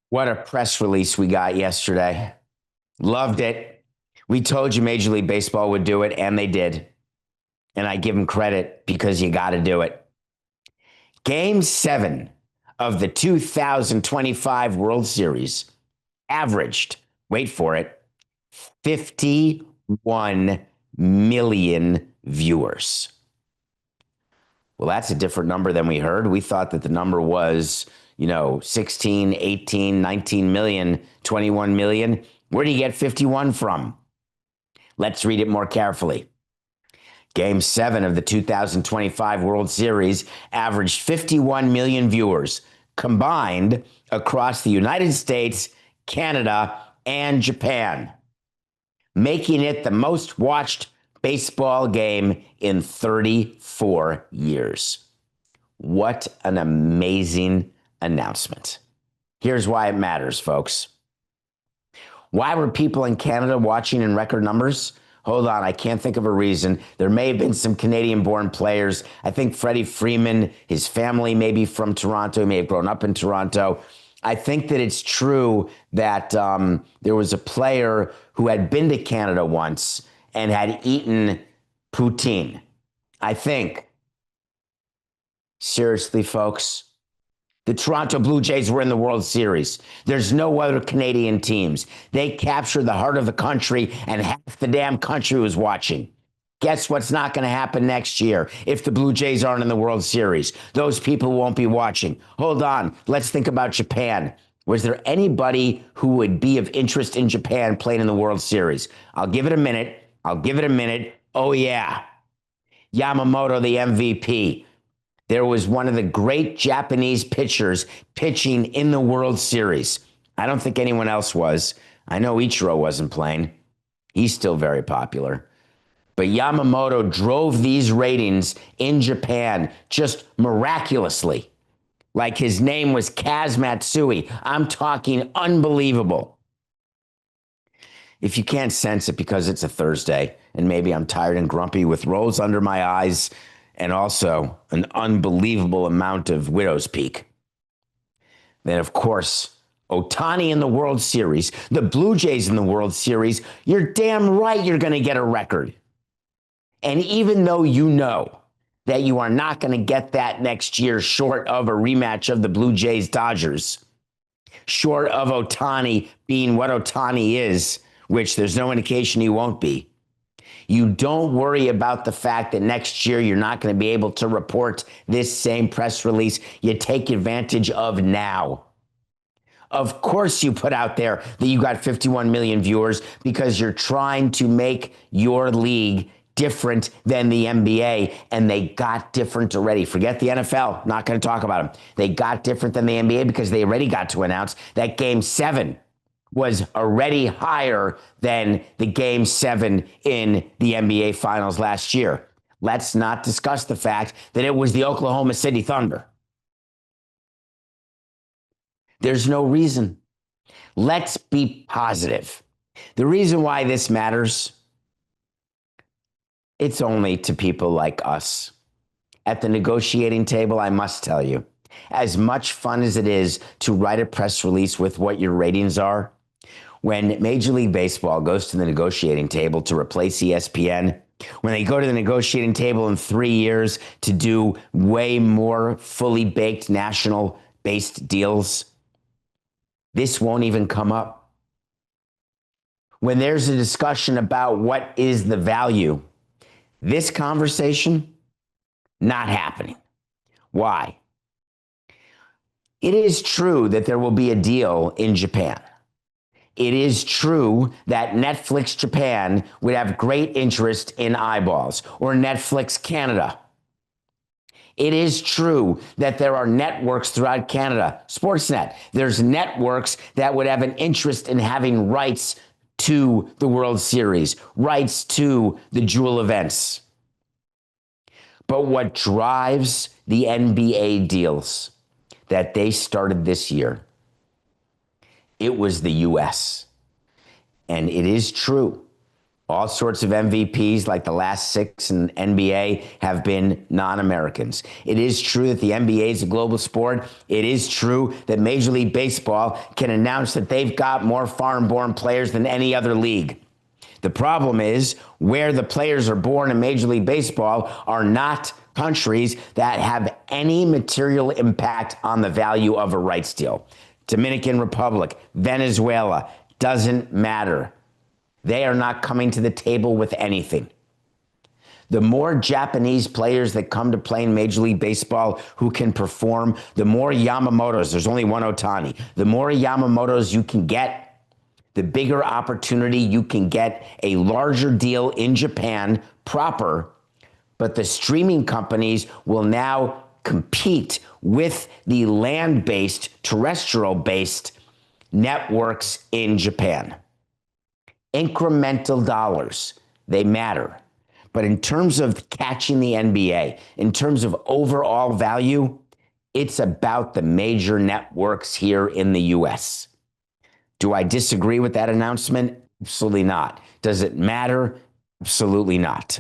What a press release we got yesterday. Loved it. We told you Major League Baseball would do it, and they did. And I give them credit because you got to do it. Game 7 of the 2025 World Series averaged, wait for it, 51 million viewers. Well, that's a different number than we heard. We thought that the number was, 16, 18, 19 million, 21 million. Where do you get 51 from? Let's read it more carefully. Game 7 of the 2025 World Series averaged 51 million viewers combined across the United States, Canada, and Japan, making it the most watched baseball game in 34 years. What an amazing announcement. Here's why it matters, folks. Why were people in Canada watching in record numbers? Hold on, I can't think of a reason. There may have been some Canadian-born players. I think Freddie Freeman, his family may be from Toronto, he may have grown up in Toronto. I think that it's true that there was a player who had been to Canada once and had eaten poutine. I think. Seriously, folks, the Toronto Blue Jays were in the World Series. There's no other Canadian teams. They captured the heart of the country, and half the damn country was watching. Guess what's not going to happen next year if the Blue Jays aren't in the World Series? Those people won't be watching. Hold on. Let's think about Japan. Was there anybody who would be of interest in Japan playing in the World Series? I'll give it a minute. Oh, yeah. Yamamoto, the MVP. There was one of the great Japanese pitchers pitching in the World Series. I don't think anyone else was. I know Ichiro wasn't playing. He's still very popular. But Yamamoto drove these ratings in Japan just miraculously. Like his name was Kaz Matsui. I'm talking unbelievable. If you can't sense it because it's a Thursday and maybe I'm tired and grumpy with rolls under my eyes and also an unbelievable amount of widow's peak, then of course, Ohtani in the World Series, the Blue Jays in the World Series, you're damn right you're going to get a record. And even though you know that you are not going to get that next year short of a rematch of the Blue Jays Dodgers, short of Ohtani being what Ohtani is, which there's no indication he won't be, you don't worry about the fact that next year you're not going to be able to report this same press release. You take advantage of now. Of course you put out there that you got 51 million viewers because you're trying to make your league different than the NBA, and they got different already. Forget the NFL, not going to talk about them. They got different than the NBA because they already got to announce that Game 7 was already higher than the Game 7 in the NBA Finals last year. Let's not discuss the fact that it was the Oklahoma City Thunder. There's no reason. Let's be positive. The reason why this matters, it's only to people like us. At the negotiating table, I must tell you, as much fun as it is to write a press release with what your ratings are, when Major League Baseball goes to the negotiating table to replace ESPN, when they go to the negotiating table in 3 years to do way more fully baked national-based deals, this won't even come up. When there's a discussion about what is the value, this conversation, not happening. Why? It is true that there will be a deal in Japan. It is true that Netflix Japan would have great interest in eyeballs, or Netflix Canada. It is true that there are networks throughout Canada, Sportsnet. There's networks that would have an interest in having rights to the World Series, rights to the jewel events. But what drives the NBA deals that they started this year, it was the U.S. And it is true All sorts of MVPs, like the last 6 in NBA, have been non-Americans. It is true that the NBA is a global sport. It is true that Major League Baseball can announce that they've got more foreign-born players than any other league. The problem is where the players are born in Major League Baseball are not countries that have any material impact on the value of a rights deal. Dominican Republic, Venezuela, doesn't matter. They are not coming to the table with anything. The more Japanese players that come to play in Major League Baseball who can perform, the more Yamamotos, there's only one Ohtani, the more Yamamotos you can get, the bigger opportunity you can get a larger deal in Japan proper, but the streaming companies will now compete with the land-based, terrestrial-based networks in Japan. Incremental dollars, they matter. But in terms of catching the NBA, in terms of overall value, it's about the major networks here in the US. Do I disagree with that announcement? Absolutely not. Does it matter? Absolutely not.